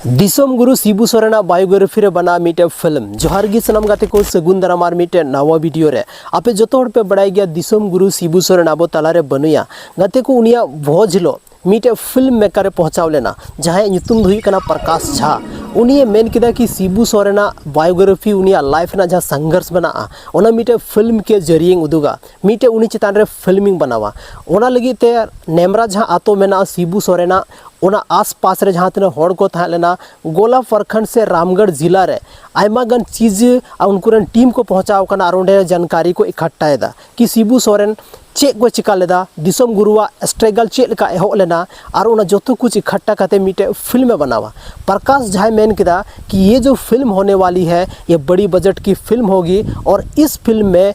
दिसोम गुरु Shibu Soren biography रे बना मिटे फिल्म जोहार गी सनम गाते को सगुन दरामार मिटे नवा वीडियो रे आपे जो तोड़ पे बड़ाई गया दिसोम गुरु शिबू सोरेन अब तलारे बनुया गाते को उनिया भोजलो मिटे फिल्म मेकर पहुंचाव लेना जहां नुतुम हुई कना प्रकाश झा उनिये मेन किदा कि शिबू सोरेन बायोग्राफी उनिया लाइफ ना जहां संघर्ष बना ओना मिटे फिल्म के जरिए उदुगा मिटे उनी चितान रे फिल्मिंग बनावा ओना लगी ते नेमरा जहां आतो मेना शिबू सोरेन ओना आस पास रे जहां तना होड़ को था लेना गोला प्रखंड से रामगढ़ जिला रे आयमा गन चीज उनकुरन टीम को पहुंचाव कना आरोंडे जानकारी को इकट्ठाएदा कि शिबू सोरेन चेक को चिका लेदा दिसोम गुरुआ स्ट्रगल चेक लेका एहो लेना और उना जोतो कुछ इकट्ठा करते मिटे फिल्म बनावा प्रकाश झा मेन किदा कि ये जो फिल्म होने वाली है ये बड़ी बजट की फिल्म होगी और इस फिल्म में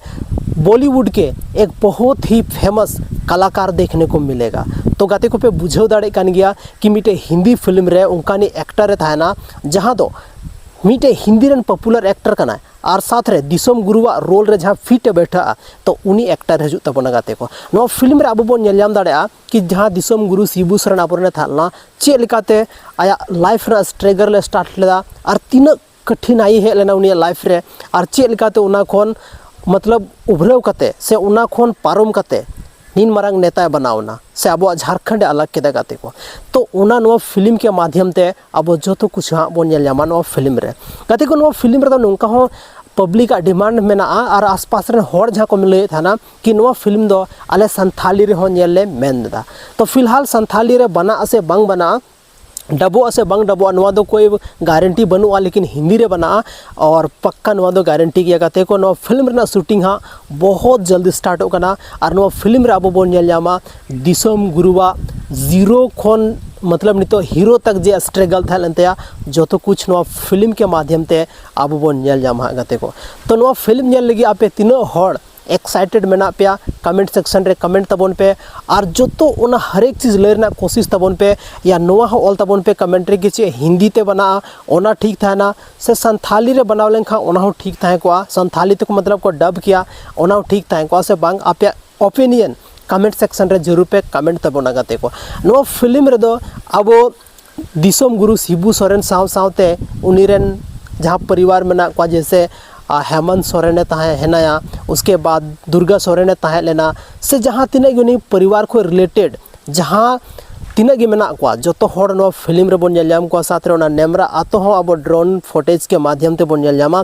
बॉलीवुड के एक बहुत ही फेमस कलाकार देखने को मिलेगा। तो गाते को पे बुझाव दाड़े कान गया कि मिटे हिंदी फिल्म रे उनका एक्टर था ना जहाँ दो मिटे हिंदी रन पॉपुलर एक्टर कना और साथ रे दिसोम गुरुआ रोल रे जहाँ फिट बैठा तो उनी एक्टर हजू तबना गाते को नो फिल्म रे अब बन नेलयाम दाड़े कि जहाँ दिसोम गुरु शिबू सोरेन आबोरने थालना चे लेकाते आया लाइफ रे स्ट्रगल ले स्टार्ट लेदा और तीन कठिनाई हे लेना उनी लाइफ रे और चे लेकाते उना खोन मतलब उभराव कते से उना खोन पारम कते नीन मारंग नेता बनावना से अब झारखंड अलग के गाते को तो उना नो फिल्म के माध्यम ते अब जो तो कुछ हाँ बन नेलयामा नो फिल्म रे गाते को नो फिल्म रे तो नोंका हो पब्लिक डिमांड में और आसपास रे होड़ जहाँ को मिले था ना कि नो फिल्म दो आले संथाली रे हो नेले मेन दा तो फिलहाल संथाली रे बना से बंग बना डबो से बंग डबो नवा दो कोई गारंटी बनुआ लेकिन हिंदी रे बना और पक्का नवा दो गारंटी किया गाते को नो फिल्म रे शूटिंग हाँ बहुत जल्दी स्टार्ट हो कना और नो फिल्म रे अब बोन नेलयामा दिसोम गुरुआ जीरो खोन मतलब नहीं तो हीरो तक जे स्ट्रगल था लेनते जो तो कुछ नो फिल्म के माध्यम ते अब बोन नेलयामा गाते को तो नो फिल्म नेल लगी आपे तीनों होड़ एक्साइटेड मेना पे कमेंट सेक्शन रे कमेंट तबन पे और जो तो उना हर एक चीज़ लेना कोशिश तबन पे या नोआ हो ऑल तबन पे कमेंट्री के चे हिंदी ते बना ओना ठीक था ना से संथाली रे बनाव लेखा ओना हो ठीक था को संथाली तक मतलब को डब किया ओना हो ठीक था को से बांग आपे ओपिनियन कमेंट सेक्शन रे जरूर पे कमेंट तबना गाते को नो फिल्म रे दो अब दिसोम गुरु शिबू सोरेन साव सावते उनीरेन जहाँ परिवार मेना को जैसे हेमंत सोरेन हेनाया उसके बाद दुर्गा सोरेन तहे लेना से जहाँ तीन गे परिवार को रिलेटेड जहाँ तीन गे मेना को जो तो होड़ नो फिल्म रे बन नेलयाम को साथ रे ओना नेमरा आतो हो अब ड्रोन फुटेज के माध्यम ते बन नेलयामा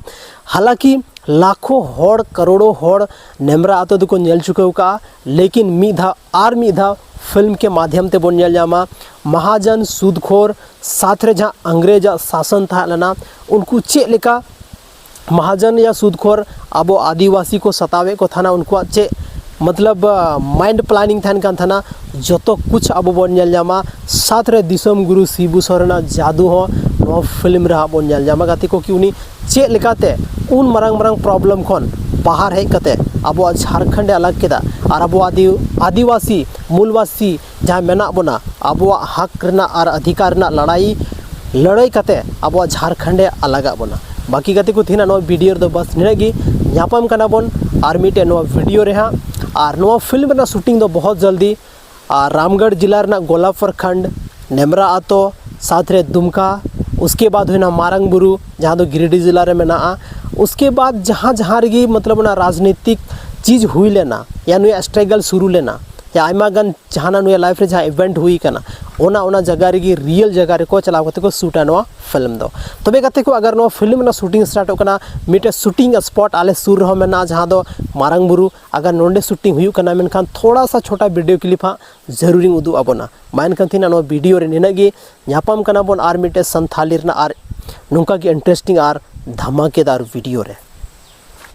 हालांकि लाखों होड़ करोड़ों होड़ नेमरा आतो दुको नेल चुके का लेकिन मिधा फिल्म के माध्यम ते बन नेलयामा महाजन सूदखोर साथ रे जहाँ अंग्रेज शासन था लेना उनको चे लेका महाजन या सूदखोर अब आदिवासी को सतावे को था ना उनको चे मतलब माइंड प्लानिंग था ना जो तो कुछ अब बन नेलयामा साथ रे दिसोम गुरु शिबू सोरेन जादू हो नो फिल्म रहा बन नेलयामा गाती को कि उनी चे लेकाते उन मरंग मरंग प्रॉब्लम खन बाहर हेज कते अब झारखंड अलग केदा और अब आदिवासी मूलवासी जहाँ मेना बना अब हक रना और अधिकार रना लड़ाई कते अब झारखंड अलग बना बाकी गाते को थीना नो वीडियो दो बस निनागी नापाम कना बोन और मिटे नो वीडियो रे हाँ और नो फिल्म रे शूटिंग दो बहुत जल्दी रामगढ़ जिला रे गोला प्रखंड नेमरा आतो साथ रे दुमका उसके बाद हुई ना मारंग बुरु जहाँ दो गिरिडीह जिला रे मेना उसके बाद जहाँ रही मतलब ना राजनीतिक चीज़ हुई लेना या नुया स्ट्रगल शुरू लेना या आयमा गन जहाँ नुया लाइफ रे जहाँ इवेंट हुई कना ओना जगह रही रियल जगह रे को चलाव कते को शूटा नो फिल्म दो तबे गाते को अगर नो फिल्म ना शूटिंग स्टार्ट होकना मिटे शूटिंग स्पॉट आले सुर रहो मेना जहाँ दो मारंग बुरु अगर नोंडे शूटिंग हुई कना मेनखान थोड़ा सा छोटा वीडियो क्लिप हाँ जरूरी उदू आबोना माइन कंथीना नो वीडियो रे निनागी नापाम कना बोन आर मिटे संथाली रना आर नुका की इंटरेस्टिंग आर धमाकेदार वीडियो रे।